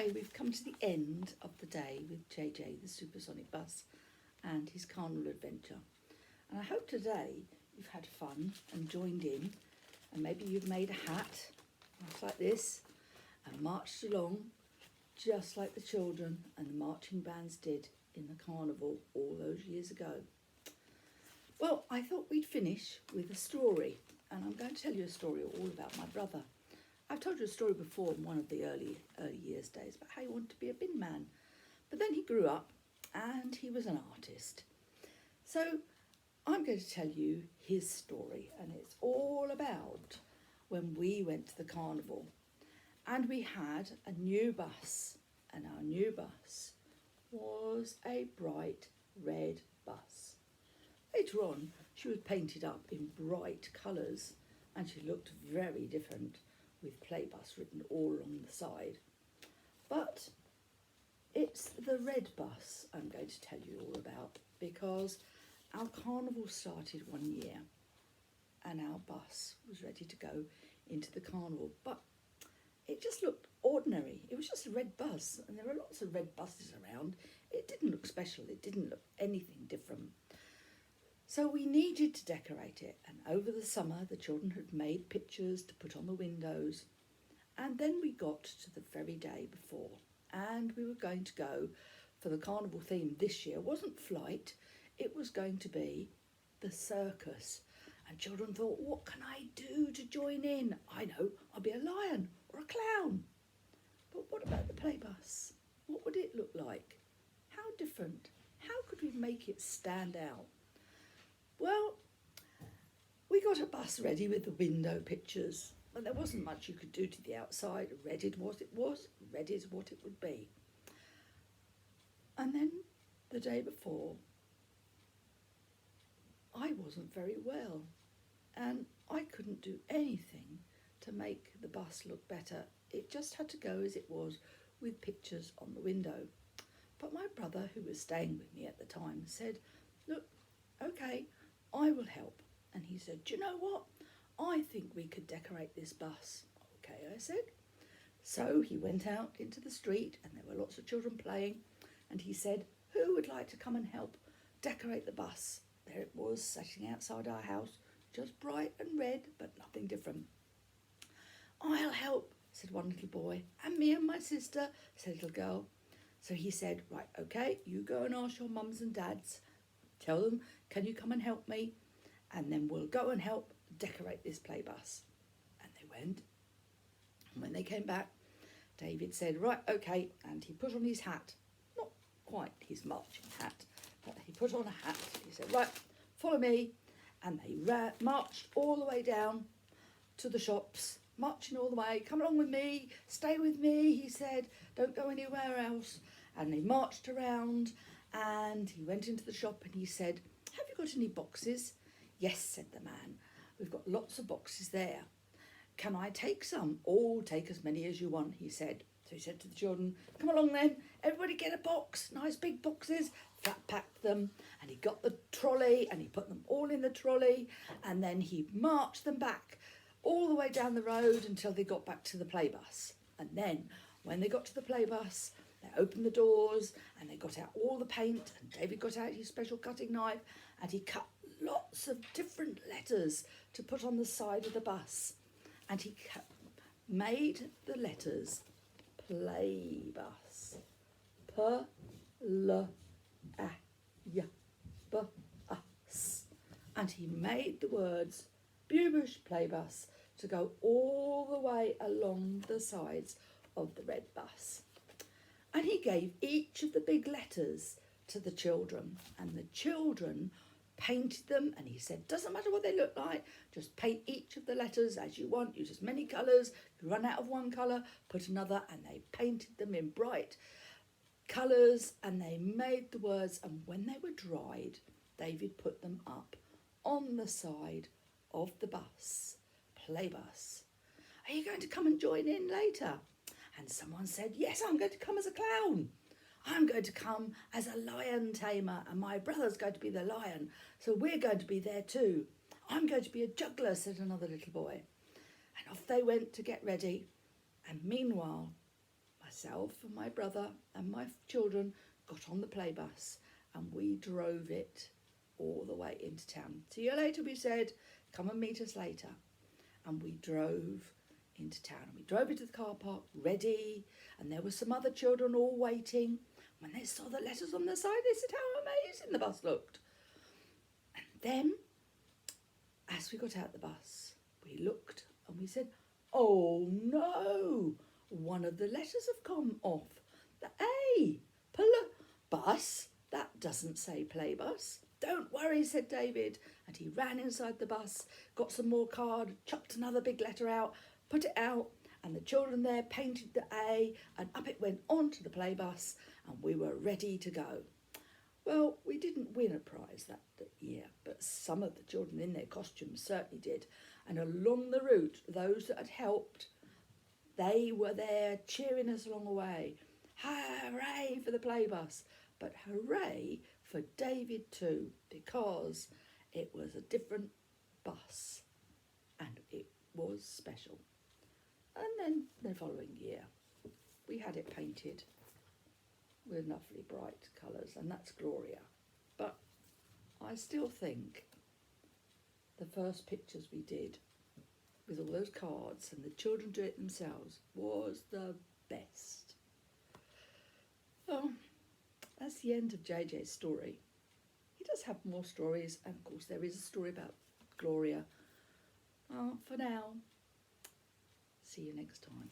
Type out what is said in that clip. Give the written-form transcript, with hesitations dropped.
Hi, we've come to the end of the day with JJ, the supersonic bus, and his carnival adventure. And I hope today you've had fun and joined in, and maybe you've made a hat, just like this, and marched along, just like the children and the marching bands did in the carnival all those years ago. Well, I thought we'd finish with a story, and I'm going to tell you a story all about my brother. I've told you a story before in one of the early years days about how he wanted to be a bin man. But then he grew up and he was an artist. So I'm going to tell you his story, and it's all about when we went to the carnival and we had a new bus, and our new bus was a bright red bus. Later on, she was painted up in bright colours and she looked very different, with Playbus written all along the side. But it's the red bus I'm going to tell you all about, because our carnival started one year and our bus was ready to go into the carnival, but it just looked ordinary. It was just a red bus, and there were lots of red buses around. It didn't look special, it didn't look anything different. So we needed to decorate it, and over the summer the children had made pictures to put on the windows, and then we got to the very day before, and we were going to go for the carnival theme this year. It wasn't flight, it was going to be the circus, and children thought, what can I do to join in? I know, I'll be a lion or a clown. But what about the playbus? What would it look like? How different? How could we make it stand out? Well, we got a bus ready with the window pictures, but there wasn't much you could do to the outside. Red is what it was, red is what it would be. And then the day before, I wasn't very well, and I couldn't do anything to make the bus look better. It just had to go as it was, with pictures on the window. But my brother, who was staying with me at the time, said, look, okay, I will help. And he said, do you know what? I think we could decorate this bus. Okay, I said. So he went out into the street, and there were lots of children playing, and he said, who would like to come and help decorate the bus? There it was, sitting outside our house, just bright and red, but nothing different. I'll help, said one little boy. And me and my sister, said a little girl. So he said, right, okay, you go and ask your mums and dads. Tell them, can you come and help me? And then we'll go and help decorate this playbus. And they went. And when they came back, David said, right, okay. And he put on his hat. Not quite his marching hat, but he put on a hat. He said, right, follow me. And they marched all the way down to the shops, marching all the way. Come along with me, stay with me, he said. Don't go anywhere else. And they marched around, and he went into the shop and he said, have you got any boxes? Yes, said the man. We've got lots of boxes there. Can I take some? Oh, take as many as you want, he said. So he said to the children, come along then, everybody get a box, nice big boxes. Flat packed them, and he got the trolley and he put them all in the trolley, and then he marched them back all the way down the road until they got back to the playbus. And then when they got to the playbus, they opened the doors and they got out all the paint, and David got out his special cutting knife and he cut lots of different letters to put on the side of the bus. And he made the letters playbus. P-L-A-Y-B-U-S. And he made the words Bubush Playbus to go all the way along the sides of the red bus. And he gave each of the big letters to the children, and the children painted them, and he said, doesn't matter what they look like, just paint each of the letters as you want, use as many colours. You run out of one colour, put another, and they painted them in bright colours, and they made the words, and when they were dried, David put them up on the side of the bus, playbus. Are you going to come and join in later? And someone said, yes, I'm going to come as a clown. I'm going to come as a lion tamer, and my brother's going to be the lion, so we're going to be there too. I'm going to be a juggler, said another little boy. And off they went to get ready. And meanwhile, my myself and my brother and my children got on the play bus and we drove it all the way into town. See you later, we said. Come and meet us later. And we drove into town. We drove into the car park, ready, and there were some other children all waiting. When they saw the letters on the side, they said how amazing the bus looked. And then, as we got out the bus, we looked and we said, oh no, one of the letters have come off. The A, bus, that doesn't say play bus. Don't worry, said David, and he ran inside the bus, got some more card, chopped another big letter out, put it out, and the children there painted the A, and up it went onto the play bus, and we were ready to go. Well, we didn't win a prize that year, but some of the children in their costumes certainly did, and along the route, those that had helped, they were there cheering us along the way. Hooray for the play bus, but hooray for David too, because it was a different bus and it was special. And then the following year, we had it painted with lovely bright colours, and that's Gloria. But I still think the first pictures we did with all those cards and the children do it themselves was the best. Well, that's the end of JJ's story. He does have more stories, and of course there is a story about Gloria. For now, see you next time.